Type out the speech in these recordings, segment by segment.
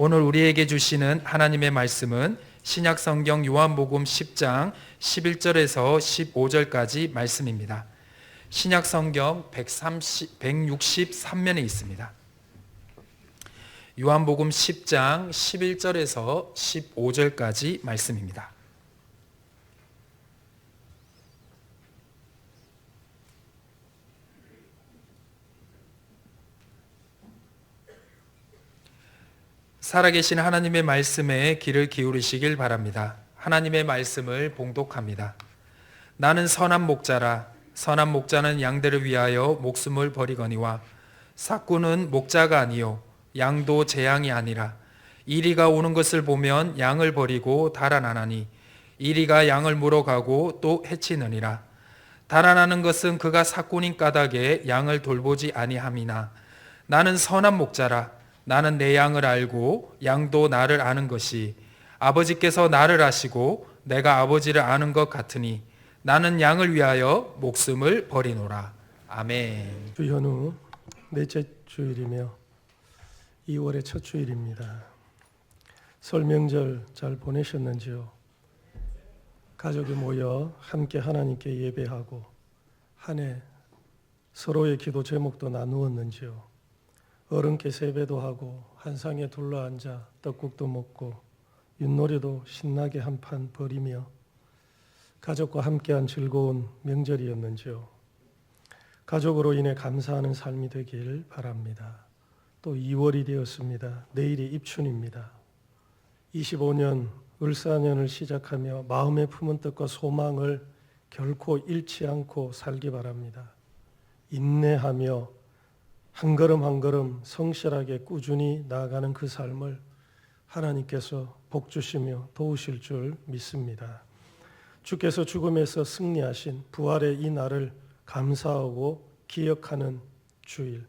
오늘 우리에게 주시는 하나님의 말씀은 신약성경 요한복음 10장 11절에서 15절까지 말씀입니다. 신약성경 163면에 있습니다. 요한복음 10장 11절에서 15절까지 말씀입니다. 살아계신 하나님의 말씀에 귀를 기울이시길 바랍니다. 하나님의 말씀을 봉독합니다. 나는 선한 목자라. 선한 목자는 양들을 위하여 목숨을 버리거니와 삭구는 목자가 아니요 양도 제 양이 아니라 이리가 오는 것을 보면 양을 버리고 달아나나니 이리가 양을 물어가고 또 해치느니라. 달아나는 것은 그가 삭구인 까닭에 양을 돌보지 아니함이나 나는 선한 목자라. 나는 내 양을 알고 양도 나를 아는 것이 아버지께서 나를 아시고 내가 아버지를 아는 것 같으니 나는 양을 위하여 목숨을 버리노라. 아멘. 주 연후 넷째 주일이며 2월의 첫 주일입니다. 설 명절 잘 보내셨는지요? 가족이 모여 함께 하나님께 예배하고 한 해 서로의 기도 제목도 나누었는지요? 어른께 세배도 하고 한상에 둘러앉아 떡국도 먹고 윷놀이도 신나게 한판 벌이며 가족과 함께한 즐거운 명절이었는지요. 가족으로 인해 감사하는 삶이 되길 바랍니다. 또 2월이 되었습니다. 내일이 입춘입니다. 25년 을사년을 시작하며 마음에 품은 뜻과 소망을 결코 잃지 않고 살기 바랍니다. 인내하며 한 걸음 한 걸음 성실하게 꾸준히 나아가는 그 삶을 하나님께서 복 주시며 도우실 줄 믿습니다. 주께서 죽음에서 승리하신 부활의 이 날을 감사하고 기억하는 주일,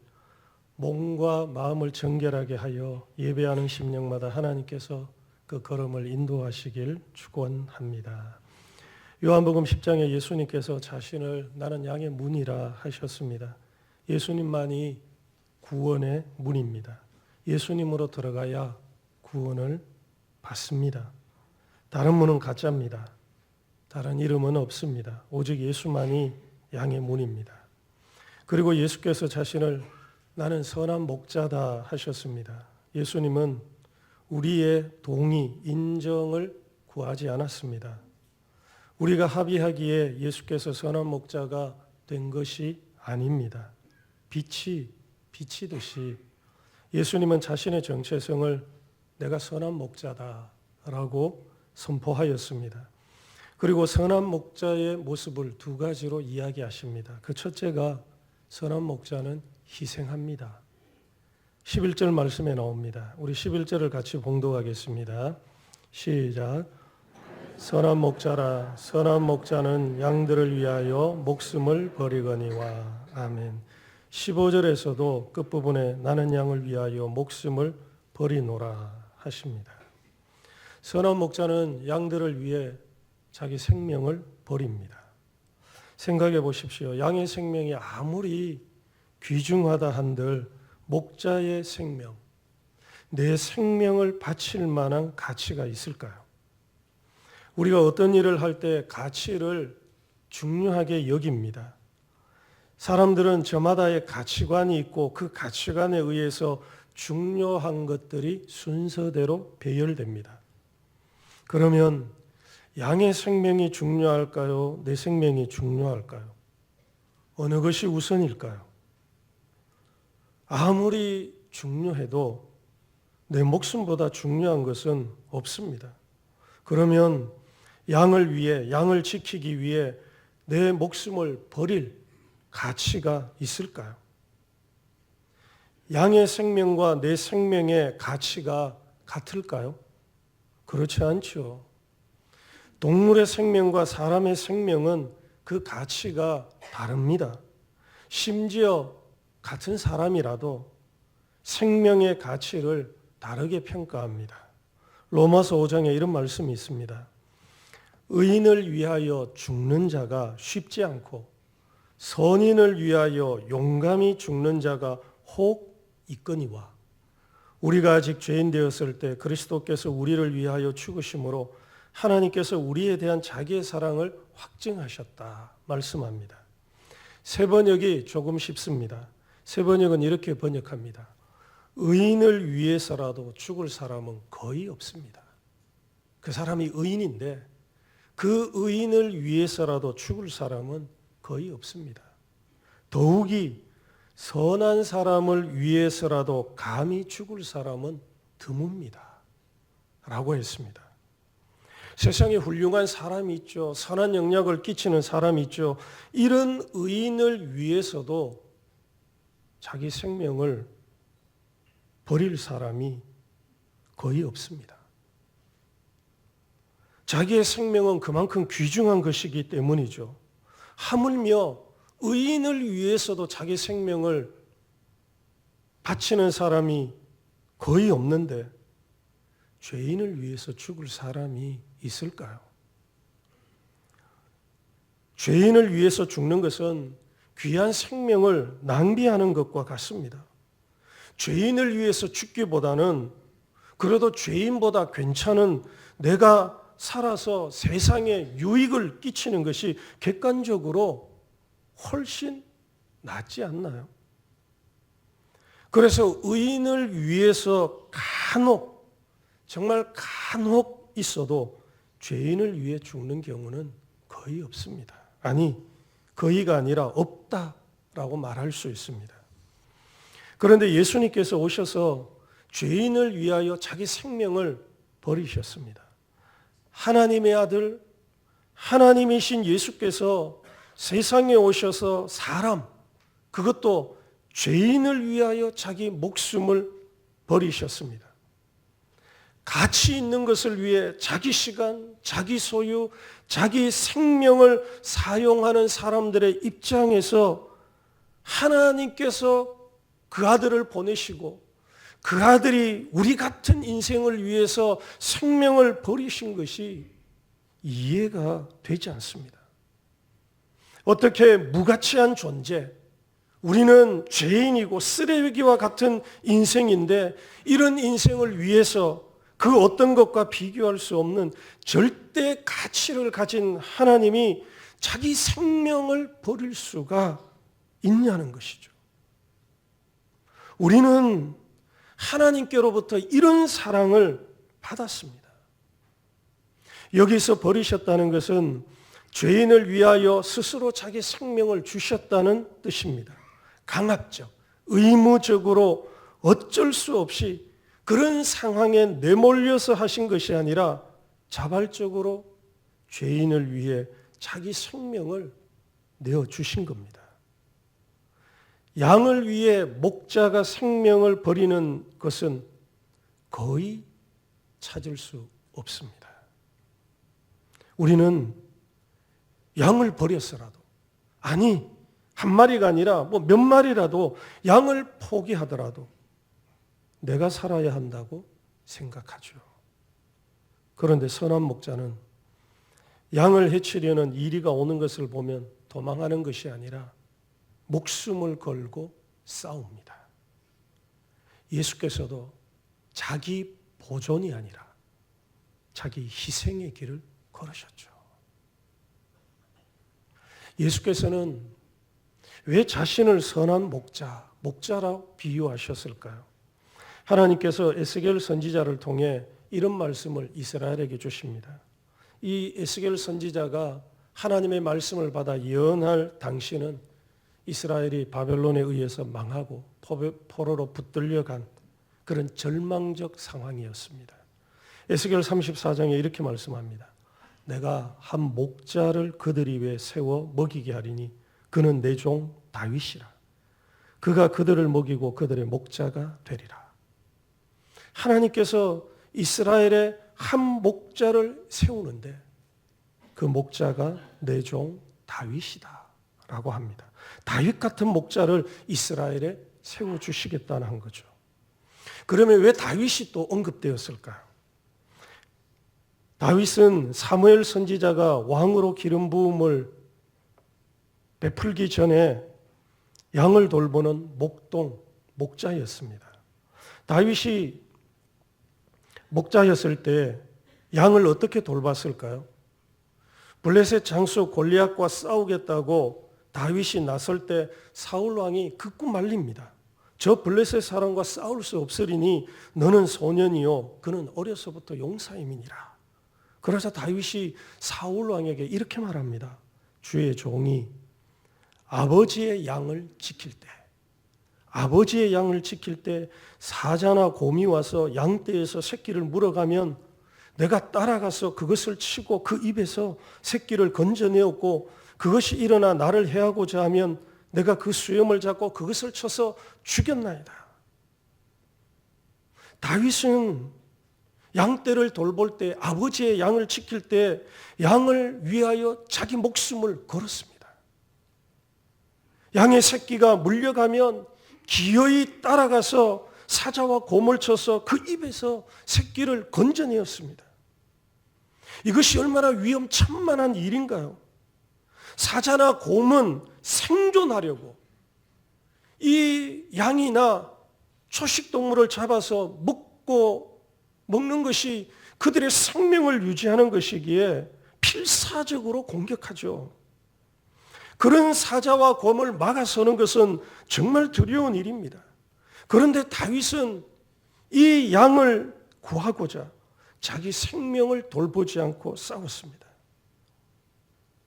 몸과 마음을 정결하게 하여 예배하는 심령마다 하나님께서 그 걸음을 인도하시길 축원합니다. 요한복음 10장에 예수님께서 자신을 나는 양의 문이라 하셨습니다. 예수님만이 구원의 문입니다. 예수님으로 들어가야 구원을 받습니다. 다른 문은 가짜입니다. 다른 이름은 없습니다. 오직 예수만이 양의 문입니다. 그리고 예수께서 자신을 나는 선한 목자다 하셨습니다. 예수님은 우리의 동의, 인정을 구하지 않았습니다. 우리가 합의하기에 예수께서 선한 목자가 된 것이 아닙니다. 빛이 비치듯이 예수님은 자신의 정체성을 내가 선한 목자다라고 선포하였습니다. 그리고 선한 목자의 모습을 두 가지로 이야기하십니다. 그 첫째가 선한 목자는 희생합니다. 11절 말씀에 나옵니다. 우리 11절을 같이 봉독하겠습니다. 시작. 선한 목자라. 선한 목자는 양들을 위하여 목숨을 버리거니와. 아멘. 15절에서도 끝부분에 나는 양을 위하여 목숨을 버리노라 하십니다. 선한 목자는 양들을 위해 자기 생명을 버립니다. 생각해 보십시오. 양의 생명이 아무리 귀중하다 한들 목자의 생명, 내 생명을 바칠 만한 가치가 있을까요? 우리가 어떤 일을 할 때 가치를 중요하게 여깁니다. 사람들은 저마다의 가치관이 있고 그 가치관에 의해서 중요한 것들이 순서대로 배열됩니다. 그러면 양의 생명이 중요할까요? 내 생명이 중요할까요? 어느 것이 우선일까요? 아무리 중요해도 내 목숨보다 중요한 것은 없습니다. 그러면 양을 위해, 양을 지키기 위해 내 목숨을 버릴 가치가 있을까요? 양의 생명과 내 생명의 가치가 같을까요? 그렇지 않죠. 동물의 생명과 사람의 생명은 그 가치가 다릅니다. 심지어 같은 사람이라도 생명의 가치를 다르게 평가합니다. 로마서 5장에 이런 말씀이 있습니다. 의인을 위하여 죽는 자가 쉽지 않고 선인을 위하여 용감히 죽는 자가 혹 있거니와 우리가 아직 죄인 되었을 때 그리스도께서 우리를 위하여 죽으심으로 하나님께서 우리에 대한 자기의 사랑을 확증하셨다 말씀합니다. 새 번역이 조금 쉽습니다. 새 번역은 이렇게 번역합니다. 의인을 위해서라도 죽을 사람은 거의 없습니다. 그 사람이 의인인데 그 의인을 위해서라도 죽을 사람은 거의 없습니다. 더욱이 선한 사람을 위해서라도 감히 죽을 사람은 드뭅니다. 라고 했습니다. 세상에 훌륭한 사람이 있죠. 선한 영향을 끼치는 사람이 있죠. 이런 의인을 위해서도 자기 생명을 버릴 사람이 거의 없습니다. 자기의 생명은 그만큼 귀중한 것이기 때문이죠. 하물며 의인을 위해서도 자기 생명을 바치는 사람이 거의 없는데 죄인을 위해서 죽을 사람이 있을까요? 죄인을 위해서 죽는 것은 귀한 생명을 낭비하는 것과 같습니다. 죄인을 위해서 죽기보다는 그래도 죄인보다 괜찮은 내가 살아서 세상에 유익을 끼치는 것이 객관적으로 훨씬 낫지 않나요? 그래서 의인을 위해서 간혹, 정말 간혹 있어도 죄인을 위해 죽는 경우는 거의 없습니다. 아니, 거의가 아니라 없다라고 말할 수 있습니다. 그런데 예수님께서 오셔서 죄인을 위하여 자기 생명을 버리셨습니다. 하나님의 아들, 하나님이신 예수께서 세상에 오셔서 사람, 그것도 죄인을 위하여 자기 목숨을 버리셨습니다. 가치 있는 것을 위해 자기 시간, 자기 소유, 자기 생명을 사용하는 사람들의 입장에서 하나님께서 그 아들을 보내시고 그 아들이 우리 같은 인생을 위해서 생명을 버리신 것이 이해가 되지 않습니다. 어떻게 무가치한 존재, 우리는 죄인이고 쓰레기와 같은 인생인데 이런 인생을 위해서 그 어떤 것과 비교할 수 없는 절대 가치를 가진 하나님이 자기 생명을 버릴 수가 있냐는 것이죠. 우리는 하나님께로부터 이런 사랑을 받았습니다. 여기서 버리셨다는 것은 죄인을 위하여 스스로 자기 생명을 주셨다는 뜻입니다. 강압적, 의무적으로 어쩔 수 없이 그런 상황에 내몰려서 하신 것이 아니라 자발적으로 죄인을 위해 자기 생명을 내어주신 겁니다. 양을 위해 목자가 생명을 버리는 것은 거의 찾을 수 없습니다. 우리는 양을 버렸어라도, 아니 한 마리가 아니라 몇 마리라도 양을 포기하더라도 내가 살아야 한다고 생각하죠. 그런데 선한 목자는 양을 해치려는 이리가 오는 것을 보면 도망하는 것이 아니라 목숨을 걸고 싸웁니다. 예수께서도 자기 보존이 아니라 자기 희생의 길을 걸으셨죠. 예수께서는 왜 자신을 선한 목자라고 비유하셨을까요? 하나님께서 에스겔 선지자를 통해 이런 말씀을 이스라엘에게 주십니다. 이 에스겔 선지자가 하나님의 말씀을 받아 예언할 당시는 이스라엘이 바벨론에 의해서 망하고 포로로 붙들려간 그런 절망적 상황이었습니다. 에스겔 34장에 이렇게 말씀합니다. 내가 한 목자를 그들이 위해 세워 먹이게 하리니 그는 내 종 다윗이라. 그가 그들을 먹이고 그들의 목자가 되리라. 하나님께서 이스라엘에 한 목자를 세우는데 그 목자가 내 종 다윗이다 라고 합니다. 다윗 같은 목자를 이스라엘에 세워주시겠다는 한 거죠. 그러면 왜 다윗이 또 언급되었을까요? 다윗은 사무엘 선지자가 왕으로 기름 부음을 베풀기 전에 양을 돌보는 목자였습니다. 다윗이 목자였을 때 양을 어떻게 돌봤을까요? 블레셋 장수 골리앗과 싸우겠다고 다윗이 나설 때 사울 왕이 극구 말립니다. 저 블레셋 사람과 싸울 수 없으리니 너는 소년이요 그는 어려서부터 용사임이니라. 그래서 다윗이 사울 왕에게 이렇게 말합니다. 주의 종이 아버지의 양을 지킬 때 사자나 곰이 와서 양떼에서 새끼를 물어가면 내가 따라가서 그것을 치고 그 입에서 새끼를 건져내었고 그것이 일어나 나를 해하고자 하면 내가 그 수염을 잡고 그것을 쳐서 죽였나이다. 다윗은 양떼를 돌볼 때, 아버지의 양을 지킬 때 양을 위하여 자기 목숨을 걸었습니다. 양의 새끼가 물려가면 기어이 따라가서 사자와 곰을 쳐서 그 입에서 새끼를 건져내었습니다. 이것이 얼마나 위험천만한 일인가요? 사자나 곰은 생존하려고 이 양이나 초식동물을 잡아서 먹는 것이 그들의 생명을 유지하는 것이기에 필사적으로 공격하죠. 그런 사자와 곰을 막아서는 것은 정말 두려운 일입니다. 그런데 다윗은 이 양을 구하고자 자기 생명을 돌보지 않고 싸웠습니다.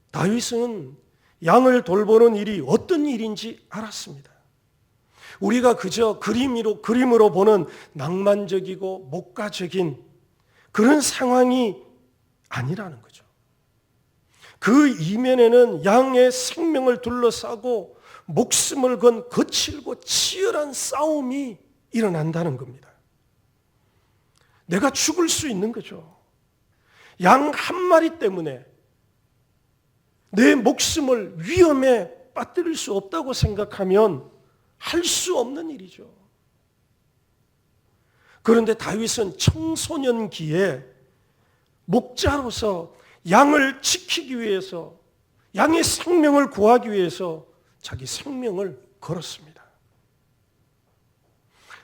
다윗은 양을 돌보는 일이 어떤 일인지 알았습니다. 우리가 그저 그림으로 보는 낭만적이고 목가적인 그런 상황이 아니라는 거죠. 그 이면에는 양의 생명을 둘러싸고 목숨을 건 거칠고 치열한 싸움이 일어난다는 겁니다. 내가 죽을 수 있는 거죠. 양 한 마리 때문에 내 목숨을 위험에 빠뜨릴 수 없다고 생각하면 할 수 없는 일이죠. 그런데 다윗은 청소년기에 목자로서 양을 지키기 위해서, 양의 생명을 구하기 위해서 자기 생명을 걸었습니다.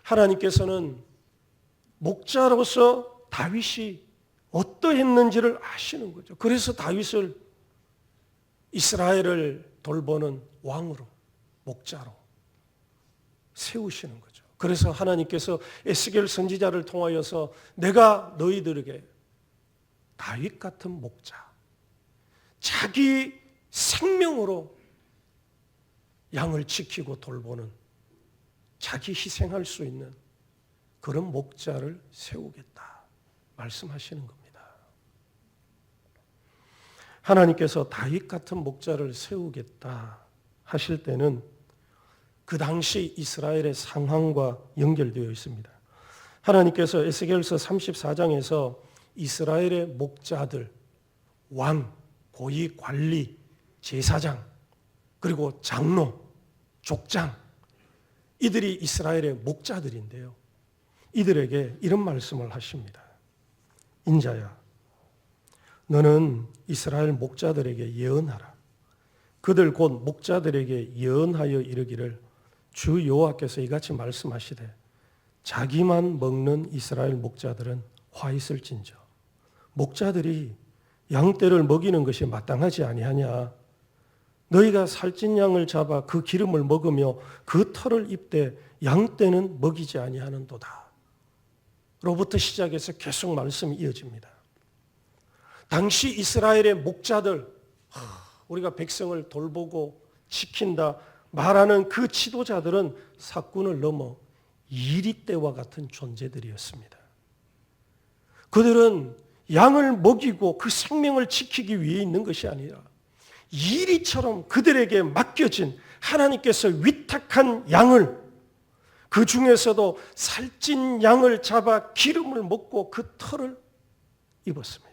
하나님께서는 목자로서 다윗이 어떠했는지를 아시는 거죠. 그래서 다윗을 이스라엘을 돌보는 왕으로, 목자로 세우시는 거죠. 그래서 하나님께서 에스겔 선지자를 통하여서 내가 너희들에게 다윗 같은 목자, 자기 생명으로 양을 지키고 돌보는, 자기 희생할 수 있는 그런 목자를 세우겠다 말씀하시는 겁니다. 하나님께서 다윗 같은 목자를 세우겠다 하실 때는 그 당시 이스라엘의 상황과 연결되어 있습니다. 하나님께서 에스겔서 34장에서 이스라엘의 목자들, 왕, 고위 관리, 제사장, 그리고 장로, 족장, 이들이 이스라엘의 목자들인데요. 이들에게 이런 말씀을 하십니다. 인자야, 너는 이스라엘 목자들에게 예언하라. 그들 곧 목자들에게 예언하여 이르기를 주 여호와께서 이같이 말씀하시되 자기만 먹는 이스라엘 목자들은 화 있을진저. 목자들이 양떼를 먹이는 것이 마땅하지 아니하냐. 너희가 살찐 양을 잡아 그 기름을 먹으며 그 털을 입되 양떼는 먹이지 아니하는도다. 로부터 시작해서 계속 말씀이 이어집니다. 당시 이스라엘의 목자들, 우리가 백성을 돌보고 지킨다 말하는 그 지도자들은 사꾼을 넘어 이리떼와 같은 존재들이었습니다. 그들은 양을 먹이고 그 생명을 지키기 위해 있는 것이 아니라 이리처럼 그들에게 맡겨진 하나님께서 위탁한 양을, 그 중에서도 살찐 양을 잡아 기름을 먹고 그 털을 입었습니다.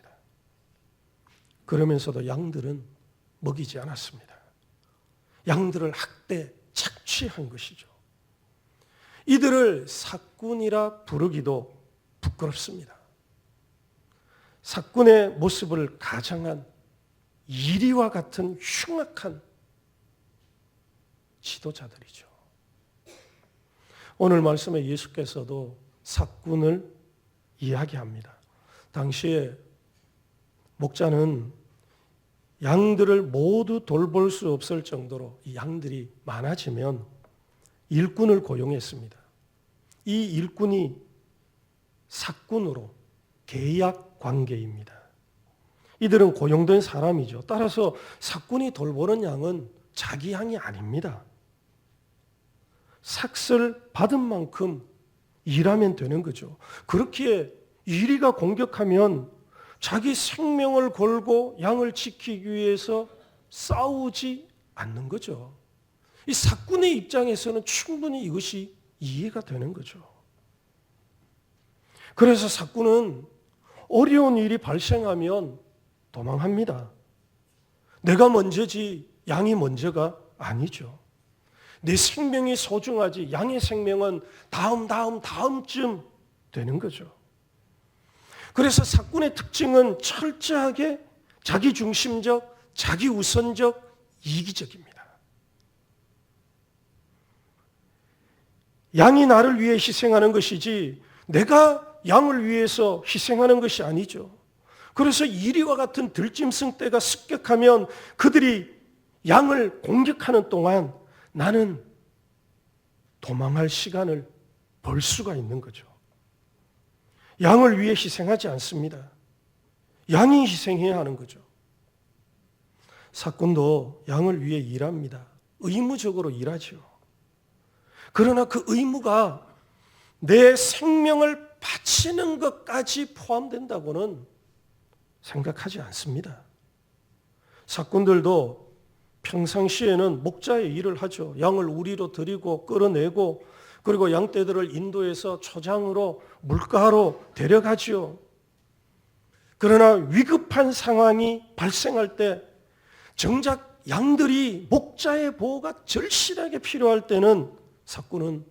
그러면서도 양들은 먹이지 않았습니다. 양들을 학대, 착취한 것이죠. 이들을 사꾼이라 부르기도 부끄럽습니다. 사꾼의 모습을 가장한 이리와 같은 흉악한 지도자들이죠. 오늘 말씀에 예수께서도 삭군을 이야기합니다. 당시에 목자는 양들을 모두 돌볼 수 없을 정도로 이 양들이 많아지면 일꾼을 고용했습니다. 이 일꾼이 삭군으로 계약 관계입니다. 이들은 고용된 사람이죠. 따라서 삭군이 돌보는 양은 자기 양이 아닙니다. 삭슬 받은 만큼 일하면 되는 거죠. 그렇기에 이리가 공격하면 자기 생명을 걸고 양을 지키기 위해서 싸우지 않는 거죠. 이 삭군의 입장에서는 충분히 이것이 이해가 되는 거죠. 그래서 삭군은 어려운 일이 발생하면 도망합니다. 내가 먼저지 양이 먼저가 아니죠. 내 생명이 소중하지 양의 생명은 다음쯤 되는 거죠. 그래서 삭군의 특징은 철저하게 자기중심적, 자기우선적, 이기적입니다. 양이 나를 위해 희생하는 것이지 내가 양을 위해서 희생하는 것이 아니죠. 그래서 이리와 같은 들짐승 떼가 습격하면 그들이 양을 공격하는 동안 나는 도망할 시간을 벌 수가 있는 거죠. 양을 위해 희생하지 않습니다. 양이 희생해야 하는 거죠. 삭군도 양을 위해 일합니다. 의무적으로 일하죠. 그러나 그 의무가 내 생명을 바치는 것까지 포함된다고는 생각하지 않습니다. 삭군들도 평상시에는 목자의 일을 하죠. 양을 우리로 들이고 끌어내고 그리고 양떼들을 인도해서 초장으로 물가로 데려가지요. 그러나 위급한 상황이 발생할 때 정작 양들이 목자의 보호가 절실하게 필요할 때는 삭군은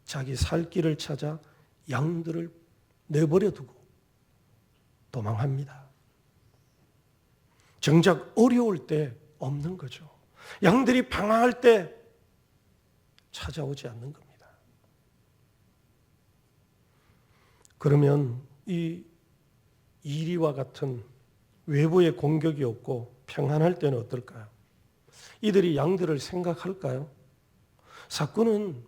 자기 살 길을 찾아 양들을 내버려 두고 도망합니다. 정작 어려울 때 없는 거죠. 양들이 방황할 때 찾아오지 않는 겁니다. 그러면 이 이리와 같은 외부의 공격이 없고 평안할 때는 어떨까요? 이들이 양들을 생각할까요? 삭군은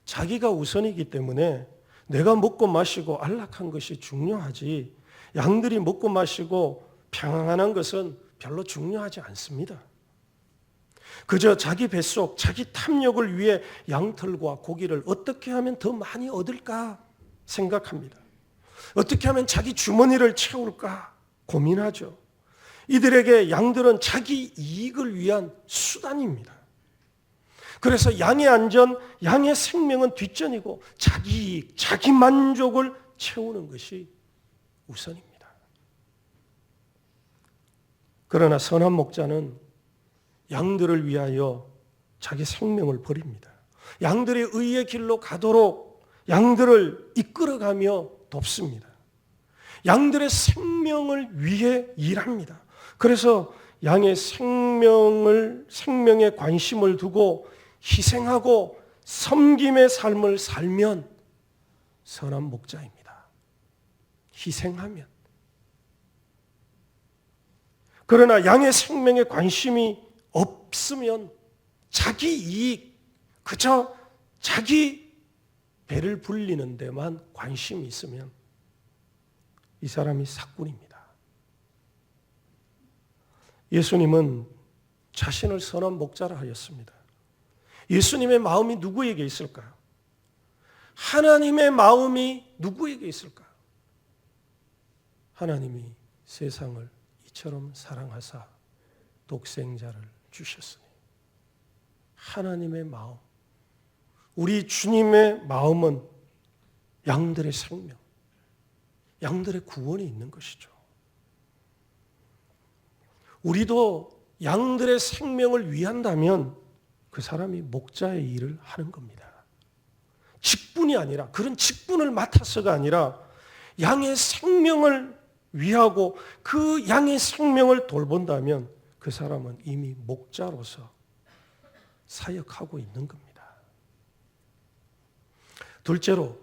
자기가 우선이기 때문에 내가 먹고 마시고 안락한 것이 중요하지 양들이 먹고 마시고 평안한 것은 별로 중요하지 않습니다. 그저 자기 뱃속, 자기 탐욕을 위해 양털과 고기를 어떻게 하면 더 많이 얻을까 생각합니다. 어떻게 하면 자기 주머니를 채울까 고민하죠. 이들에게 양들은 자기 이익을 위한 수단입니다. 그래서 양의 안전, 양의 생명은 뒷전이고 자기 이익, 자기 만족을 채우는 것이 우선입니다. 그러나 선한 목자는 양들을 위하여 자기 생명을 버립니다. 양들이 의의 길로 가도록 양들을 이끌어가며 돕습니다. 양들의 생명을 위해 일합니다. 그래서 양의 생명에 관심을 두고 희생하고 섬김의 삶을 살면 선한 목자입니다. 희생하면. 그러나 양의 생명에 관심이 없으면 자기 이익, 그저 자기 배를 불리는 데만 관심이 있으면 이 사람이 삭군입니다. 예수님은 자신을 선한 목자라 하였습니다. 예수님의 마음이 누구에게 있을까요? 하나님의 마음이 누구에게 있을까요? 하나님이 세상을 이처럼 사랑하사 독생자를 주셨으니 하나님의 마음, 우리 주님의 마음은 양들의 생명, 양들의 구원이 있는 것이죠. 우리도 양들의 생명을 위한다면 그 사람이 목자의 일을 하는 겁니다. 직분이 아니라, 그런 직분을 맡아서가 아니라 양의 생명을 위하고 그 양의 생명을 돌본다면 그 사람은 이미 목자로서 사역하고 있는 겁니다. 둘째로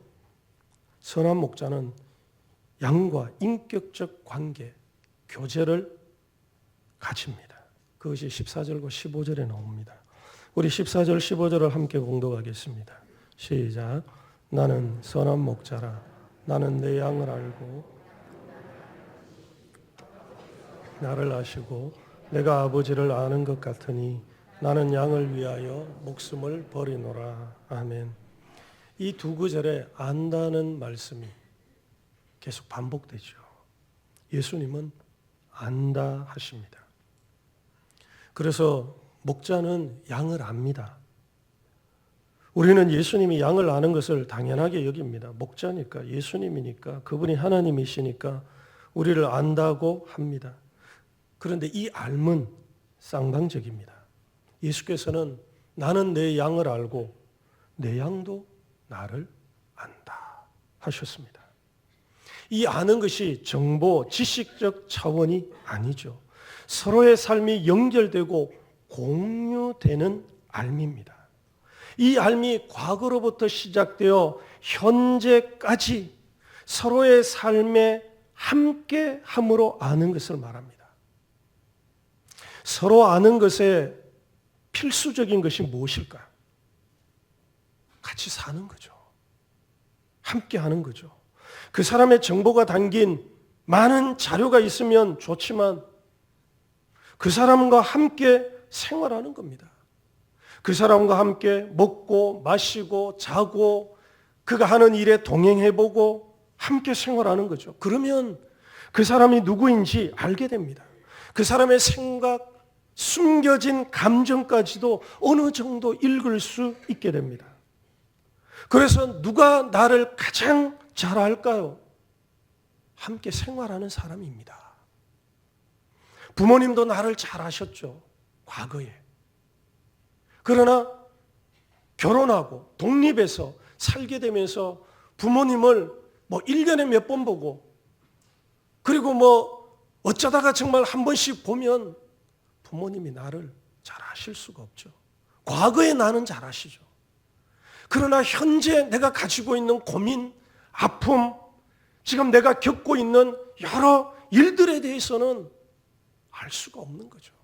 선한 목자는 양과 인격적 관계, 교제를 가집니다. 그것이 14절과 15절에 나옵니다. 우리 14절, 15절을 함께 공독하겠습니다. 시작. 나는 선한 목자라. 나는 내 양을 알고 나를 아시고 내가 아버지를 아는 것 같으니 나는 양을 위하여 목숨을 버리노라. 아멘. 이 두 구절에 안다는 말씀이 계속 반복되죠. 예수님은 안다 하십니다. 그래서 목자는 양을 압니다. 우리는 예수님이 양을 아는 것을 당연하게 여깁니다. 목자니까, 예수님이니까, 그분이 하나님이시니까 우리를 안다고 합니다. 그런데 이 알은 쌍방적입니다. 예수께서는 나는 내 양을 알고 내 양도 나를 안다 하셨습니다. 이 아는 것이 정보, 지식적 차원이 아니죠. 서로의 삶이 연결되고 공유되는 알미입니다. 이 알미 과거로부터 시작되어 현재까지 서로의 삶에 함께함으로 아는 것을 말합니다. 서로 아는 것의 필수적인 것이 무엇일까요? 같이 사는 거죠. 함께 하는 거죠. 그 사람의 정보가 담긴 많은 자료가 있으면 좋지만 그 사람과 함께 생활하는 겁니다. 그 사람과 함께 먹고 마시고 자고 그가 하는 일에 동행해보고 함께 생활하는 거죠. 그러면 그 사람이 누구인지 알게 됩니다. 그 사람의 생각, 숨겨진 감정까지도 어느 정도 읽을 수 있게 됩니다. 그래서 누가 나를 가장 잘 알까요? 함께 생활하는 사람입니다. 부모님도 나를 잘 아셨죠. 과거에. 그러나 결혼하고 독립해서 살게 되면서 부모님을 1년에 몇 번 보고 그리고 어쩌다가 정말 한 번씩 보면 부모님이 나를 잘 아실 수가 없죠. 과거에 나는 잘 아시죠. 그러나 현재 내가 가지고 있는 고민, 아픔, 지금 내가 겪고 있는 여러 일들에 대해서는 알 수가 없는 거죠.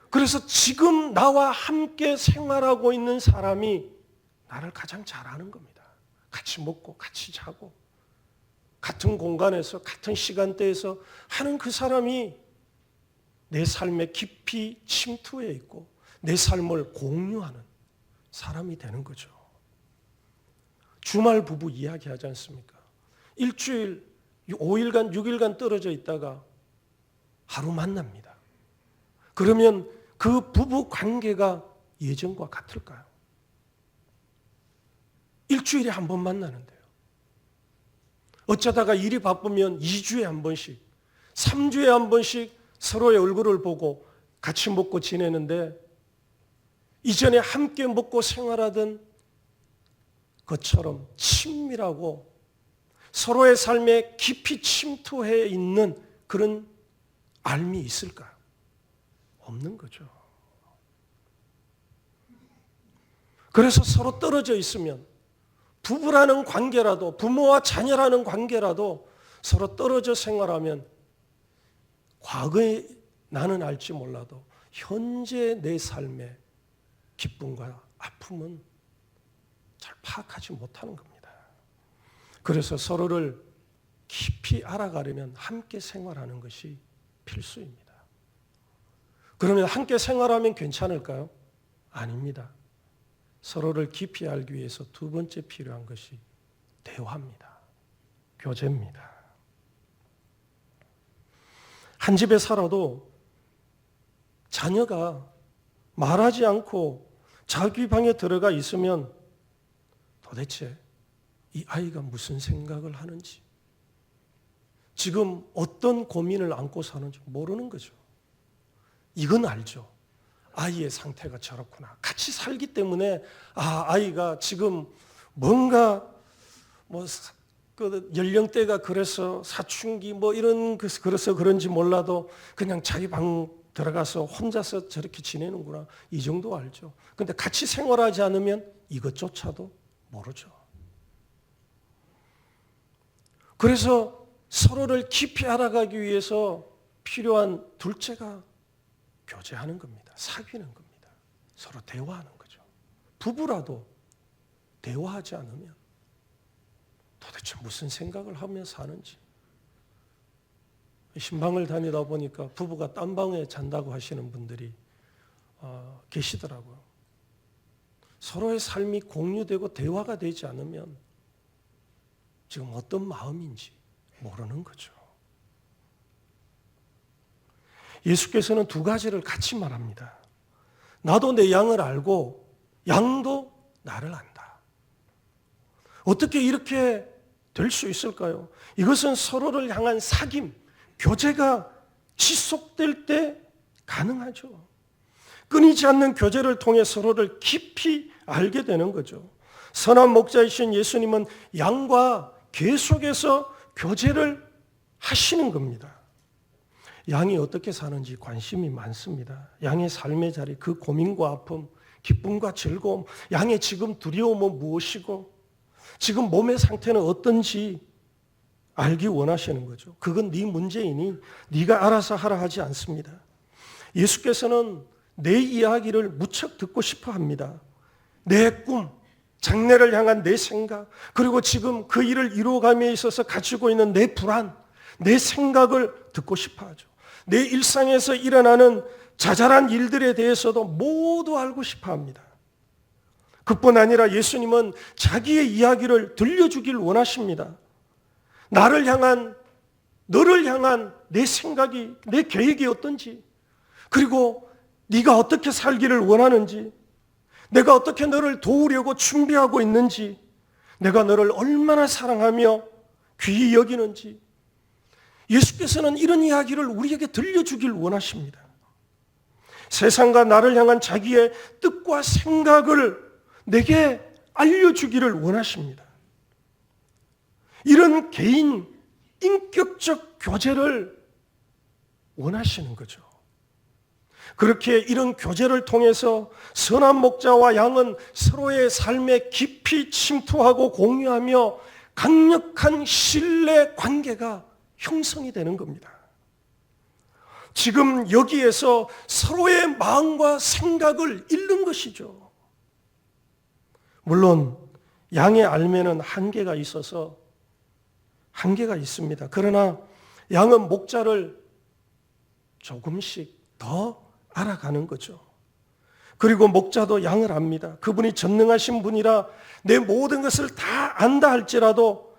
그래서 지금 나와 함께 생활하고 있는 사람이 나를 가장 잘 아는 겁니다. 같이 먹고 같이 자고 같은 공간에서 같은 시간대에서 하는 그 사람이 내 삶에 깊이 침투해 있고 내 삶을 공유하는 사람이 되는 거죠. 주말 부부 이야기하지 않습니까? 일주일, 5일간, 6일간 떨어져 있다가 하루 만납니다. 그러면 그 부부 관계가 예전과 같을까요? 일주일에 한 번 만나는데요. 어쩌다가 일이 바쁘면 2주에 한 번씩, 3주에 한 번씩 서로의 얼굴을 보고 같이 먹고 지내는데 이전에 함께 먹고 생활하던 것처럼 친밀하고 서로의 삶에 깊이 침투해 있는 그런 알미 있을까요? 없는 거죠. 그래서 서로 떨어져 있으면 부부라는 관계라도 부모와 자녀라는 관계라도 서로 떨어져 생활하면 과거에 나는 알지 몰라도 현재 내 삶의 기쁨과 아픔은 잘 파악하지 못하는 겁니다. 그래서 서로를 깊이 알아가려면 함께 생활하는 것이 필수입니다. 그러면 함께 생활하면 괜찮을까요? 아닙니다. 서로를 깊이 알기 위해서 두 번째 필요한 것이 대화입니다. 교제입니다. 한 집에 살아도 자녀가 말하지 않고 자기 방에 들어가 있으면 도대체 이 아이가 무슨 생각을 하는지, 지금 어떤 고민을 안고 사는지 모르는 거죠. 이건 알죠. 아이의 상태가 저렇구나. 같이 살기 때문에 아이가 지금 뭔가 그 연령대가 그래서 사춘기 이런 그래서 그런지 몰라도 그냥 자기 방 들어가서 혼자서 저렇게 지내는구나. 이 정도 알죠. 근데 같이 생활하지 않으면 이것조차도 모르죠. 그래서 서로를 깊이 알아가기 위해서 필요한 둘째가 교제하는 겁니다. 사귀는 겁니다. 서로 대화하는 거죠. 부부라도 대화하지 않으면 도대체 무슨 생각을 하며 사는지. 신방을 다니다 보니까 부부가 딴 방에 잔다고 하시는 분들이 계시더라고요. 서로의 삶이 공유되고 대화가 되지 않으면 지금 어떤 마음인지 모르는 거죠. 예수께서는 두 가지를 같이 말합니다. 나도 내 양을 알고 양도 나를 안다. 어떻게 이렇게 될 수 있을까요? 이것은 서로를 향한 사귐, 교제가 지속될 때 가능하죠. 끊이지 않는 교제를 통해 서로를 깊이 알게 되는 거죠. 선한 목자이신 예수님은 양과 계속해서 교제를 하시는 겁니다. 양이 어떻게 사는지 관심이 많습니다. 양의 삶의 자리, 그 고민과 아픔, 기쁨과 즐거움, 양의 지금 두려움은 무엇이고 지금 몸의 상태는 어떤지 알기 원하시는 거죠. 그건 네 문제이니 네가 알아서 하라 하지 않습니다. 예수께서는 내 이야기를 무척 듣고 싶어 합니다. 내 꿈, 장래를 향한 내 생각, 그리고 지금 그 일을 이루어감에 있어서 가지고 있는 내 불안, 내 생각을 듣고 싶어 하죠. 내 일상에서 일어나는 자잘한 일들에 대해서도 모두 알고 싶어 합니다. 그뿐 아니라 예수님은 자기의 이야기를 들려주길 원하십니다. 나를 향한, 너를 향한 내 생각이, 내 계획이 어떤지, 그리고 네가 어떻게 살기를 원하는지, 내가 어떻게 너를 도우려고 준비하고 있는지, 내가 너를 얼마나 사랑하며 귀히 여기는지, 예수께서는 이런 이야기를 우리에게 들려주길 원하십니다. 세상과 나를 향한 자기의 뜻과 생각을 내게 알려주기를 원하십니다. 이런 개인 인격적 교제를 원하시는 거죠. 그렇게 이런 교제를 통해서 선한 목자와 양은 서로의 삶에 깊이 침투하고 공유하며 강력한 신뢰 관계가 형성이 되는 겁니다. 지금 여기에서 서로의 마음과 생각을 잃는 것이죠. 물론 양의 알매는 한계가 있어서 한계가 있습니다. 그러나 양은 목자를 조금씩 더 알아가는 거죠. 그리고 목자도 양을 압니다. 그분이 전능하신 분이라 내 모든 것을 다 안다 할지라도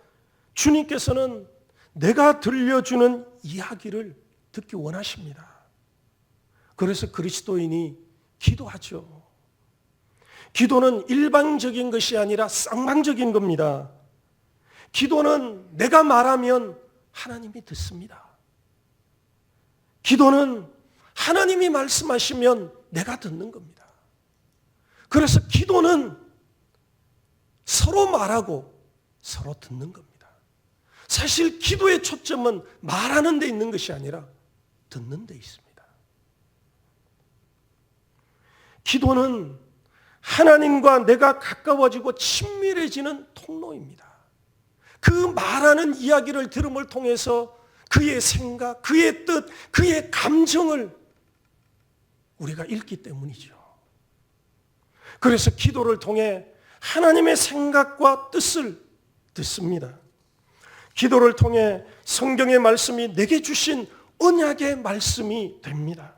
주님께서는 내가 들려주는 이야기를 듣기 원하십니다. 그래서 그리스도인이 기도하죠. 기도는 일방적인 것이 아니라 쌍방적인 겁니다. 기도는 내가 말하면 하나님이 듣습니다. 기도는 하나님이 말씀하시면 내가 듣는 겁니다. 그래서 기도는 서로 말하고 서로 듣는 겁니다. 사실 기도의 초점은 말하는 데 있는 것이 아니라 듣는 데 있습니다. 기도는 하나님과 내가 가까워지고 친밀해지는 통로입니다. 그 말하는 이야기를 들음을 통해서 그의 생각, 그의 뜻, 그의 감정을 우리가 읽기 때문이죠. 그래서 기도를 통해 하나님의 생각과 뜻을 듣습니다. 기도를 통해 성경의 말씀이 내게 주신 언약의 말씀이 됩니다.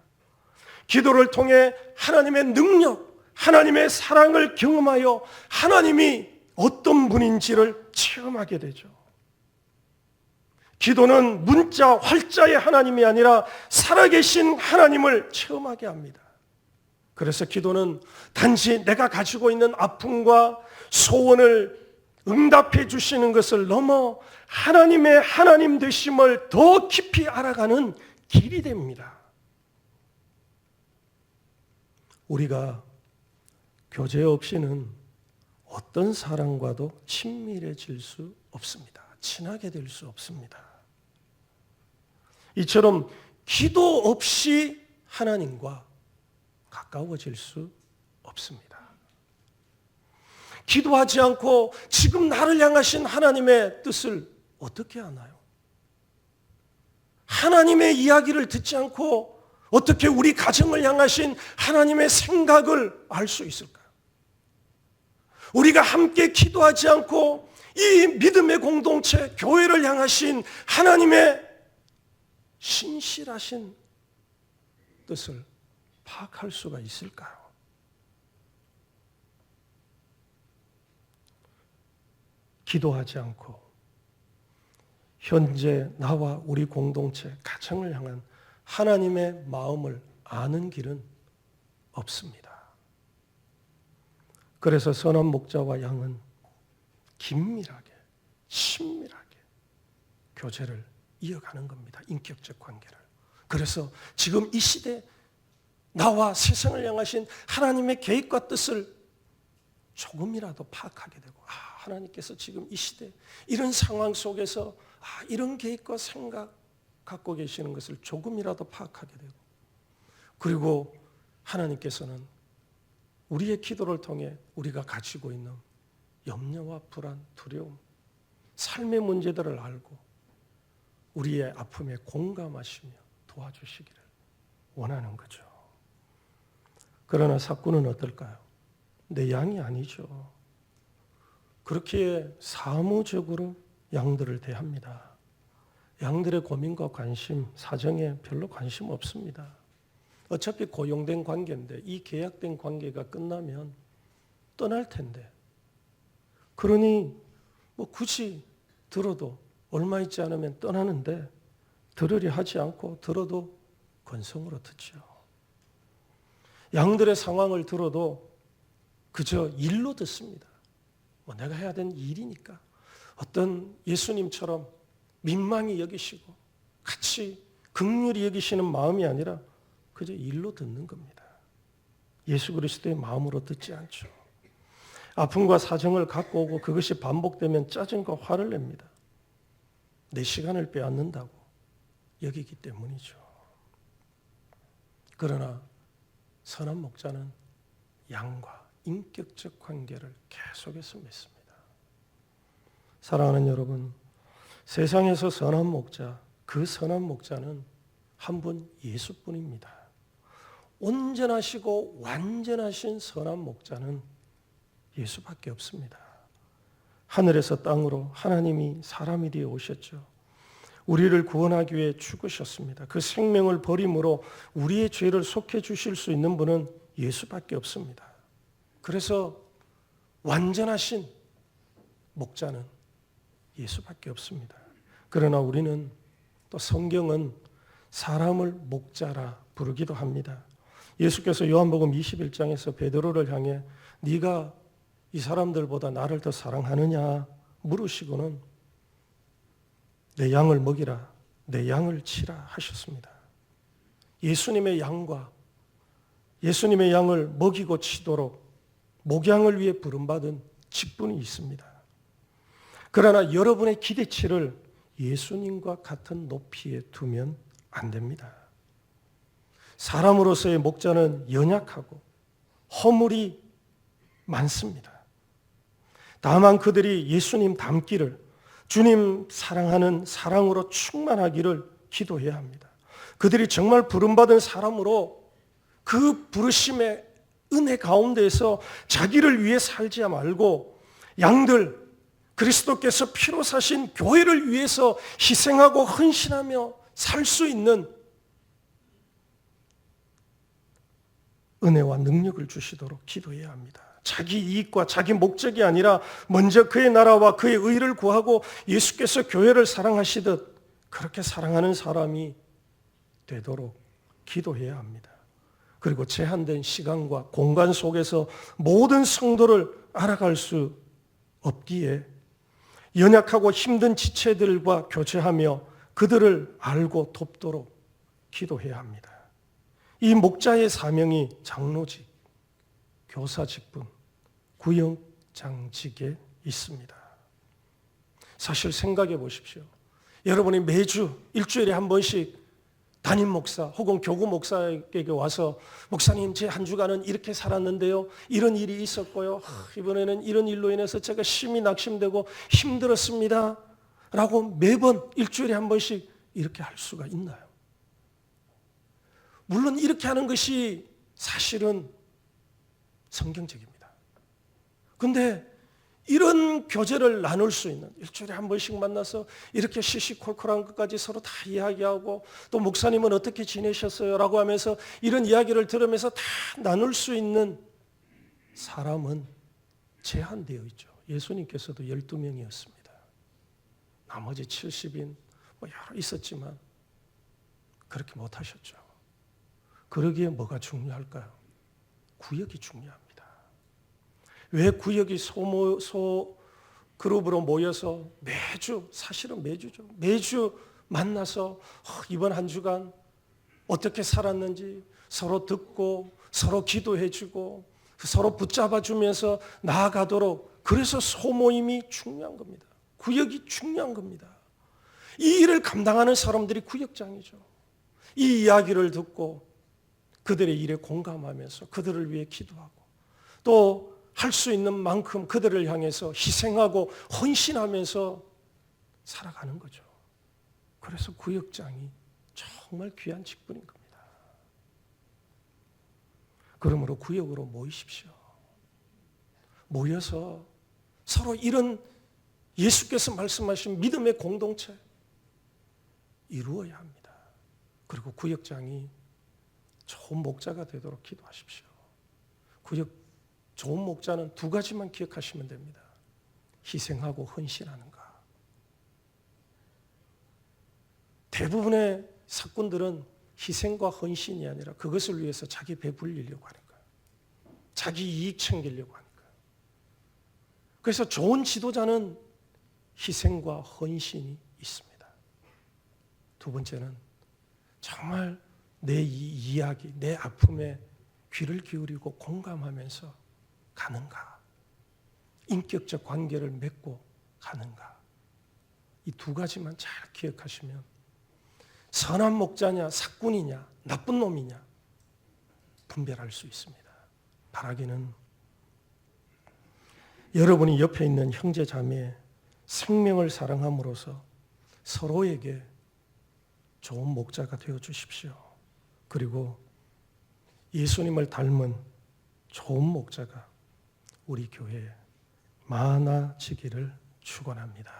기도를 통해 하나님의 능력, 하나님의 사랑을 경험하여 하나님이 어떤 분인지를 체험하게 되죠. 기도는 문자, 활자의 하나님이 아니라 살아계신 하나님을 체험하게 합니다. 그래서 기도는 단지 내가 가지고 있는 아픔과 소원을 응답해 주시는 것을 넘어 하나님의 하나님 되심을 더 깊이 알아가는 길이 됩니다. 우리가 교제 없이는 어떤 사람과도 친밀해질 수 없습니다. 친하게 될 수 없습니다. 이처럼 기도 없이 하나님과 가까워질 수 없습니다. 기도하지 않고 지금 나를 향하신 하나님의 뜻을 어떻게 하나요? 하나님의 이야기를 듣지 않고 어떻게 우리 가정을 향하신 하나님의 생각을 알 수 있을까요? 우리가 함께 기도하지 않고 이 믿음의 공동체, 교회를 향하신 하나님의 신실하신 뜻을 파악할 수가 있을까요? 기도하지 않고 현재 나와 우리 공동체, 가정을 향한 하나님의 마음을 아는 길은 없습니다. 그래서 선한 목자와 양은 긴밀하게, 친밀하게 교제를 이어가는 겁니다. 인격적 관계를. 그래서 지금 이 시대 나와 세상을 향하신 하나님의 계획과 뜻을 조금이라도 파악하게 되고, 하나님께서 지금 이 시대 이런 상황 속에서 이런 계획과 생각 갖고 계시는 것을 조금이라도 파악하게 되고, 그리고 하나님께서는 우리의 기도를 통해 우리가 가지고 있는 염려와 불안, 두려움, 삶의 문제들을 알고 우리의 아픔에 공감하시며 도와주시기를 원하는 거죠. 그러나 사꾼은 어떨까요? 내 양이 아니죠. 그렇게 사무적으로 양들을 대합니다. 양들의 고민과 관심, 사정에 별로 관심 없습니다. 어차피 고용된 관계인데 이 계약된 관계가 끝나면 떠날 텐데, 그러니 굳이 들어도 얼마 있지 않으면 떠나는데 들으려 하지 않고 들어도 건성으로 듣죠. 양들의 상황을 들어도 그저 일로 듣습니다. 내가 해야 되는 일이니까. 어떤 예수님처럼 민망히 여기시고 같이 긍휼히 여기시는 마음이 아니라 그저 일로 듣는 겁니다. 예수 그리스도의 마음으로 듣지 않죠. 아픔과 사정을 갖고 오고 그것이 반복되면 짜증과 화를 냅니다. 내 시간을 빼앗는다고 여기기 때문이죠. 그러나 선한 목자는 양과 인격적 관계를 계속해서 맺습니다. 사랑하는 여러분, 세상에서 선한 목자, 그 선한 목자는 한 분 예수뿐입니다. 온전하시고 완전하신 선한 목자는 예수밖에 없습니다. 하늘에서 땅으로 하나님이 사람이 되어 오셨죠. 우리를 구원하기 위해 죽으셨습니다. 그 생명을 버림으로 우리의 죄를 속해 주실 수 있는 분은 예수밖에 없습니다. 그래서 완전하신 목자는 예수밖에 없습니다. 그러나 우리는 또 성경은 사람을 목자라 부르기도 합니다. 예수께서 요한복음 21장에서 베드로를 향해 네가 이 사람들보다 나를 더 사랑하느냐 물으시고는 내 양을 먹이라, 내 양을 치라 하셨습니다. 예수님의 양과 예수님의 양을 먹이고 치도록 목양을 위해 부름받은 직분이 있습니다. 그러나 여러분의 기대치를 예수님과 같은 높이에 두면 안 됩니다. 사람으로서의 목자는 연약하고 허물이 많습니다. 다만 그들이 예수님 닮기를, 주님 사랑하는 사랑으로 충만하기를 기도해야 합니다. 그들이 정말 부름받은 사람으로 그 부르심의 은혜 가운데에서 자기를 위해 살지 말고 양들, 그리스도께서 피로 사신 교회를 위해서 희생하고 헌신하며 살 수 있는 은혜와 능력을 주시도록 기도해야 합니다. 자기 이익과 자기 목적이 아니라 먼저 그의 나라와 그의 의를 구하고 예수께서 교회를 사랑하시듯 그렇게 사랑하는 사람이 되도록 기도해야 합니다. 그리고 제한된 시간과 공간 속에서 모든 성도를 알아갈 수 없기에 연약하고 힘든 지체들과 교제하며 그들을 알고 돕도록 기도해야 합니다. 이 목자의 사명이 장로직, 교사 직분, 구역장직에 있습니다. 사실 생각해 보십시오. 여러분이 매주 일주일에 한 번씩 담임 목사 혹은 교구 목사에게 와서 목사님 제 한 주간은 이렇게 살았는데요. 이런 일이 있었고요. 이번에는 이런 일로 인해서 제가 심히 낙심되고 힘들었습니다. 라고 매번 일주일에 한 번씩 이렇게 할 수가 있나요? 물론 이렇게 하는 것이 사실은 성경적입니다. 그런데 이런 교제를 나눌 수 있는, 일주일에 한 번씩 만나서 이렇게 시시콜콜한 것까지 서로 다 이야기하고, 또 목사님은 어떻게 지내셨어요? 라고 하면서 이런 이야기를 들으면서 다 나눌 수 있는 사람은 제한되어 있죠. 예수님께서도 12명이었습니다. 나머지 70인 여러 있었지만 그렇게 못하셨죠. 그러기에 뭐가 중요할까요? 구역이 중요합니다. 왜 구역이 그룹으로 모여서 매주, 사실은 매주죠. 매주 만나서 이번 한 주간 어떻게 살았는지 서로 듣고 서로 기도해주고 서로 붙잡아주면서 나아가도록, 그래서 소모임이 중요한 겁니다. 구역이 중요한 겁니다. 이 일을 감당하는 사람들이 구역장이죠. 이 이야기를 듣고 그들의 일에 공감하면서 그들을 위해 기도하고, 또 할 수 있는 만큼 그들을 향해서 희생하고 헌신하면서 살아가는 거죠. 그래서 구역장이 정말 귀한 직분인 겁니다. 그러므로 구역으로 모이십시오. 모여서 서로 이런 예수께서 말씀하신 믿음의 공동체 이루어야 합니다. 그리고 구역장이 좋은 목자가 되도록 기도하십시오. 좋은 목자는 두 가지만 기억하시면 됩니다. 희생하고 헌신하는가. 대부분의 사꾼들은 희생과 헌신이 아니라 그것을 위해서 자기 배 불리려고 하는 거예요. 자기 이익 챙기려고 하는 거예요. 그래서 좋은 지도자는 희생과 헌신이 있습니다. 두 번째는 정말 내 이야기, 내 아픔에 귀를 기울이고 공감하면서 가는가? 인격적 관계를 맺고 가는가? 이 두 가지만 잘 기억하시면 선한 목자냐, 사꾼이냐, 나쁜 놈이냐 분별할 수 있습니다. 바라기는 여러분이 옆에 있는 형제 자매의 생명을 사랑함으로써 서로에게 좋은 목자가 되어 주십시오. 그리고 예수님을 닮은 좋은 목자가 우리 교회에 많아지기를 축원합니다.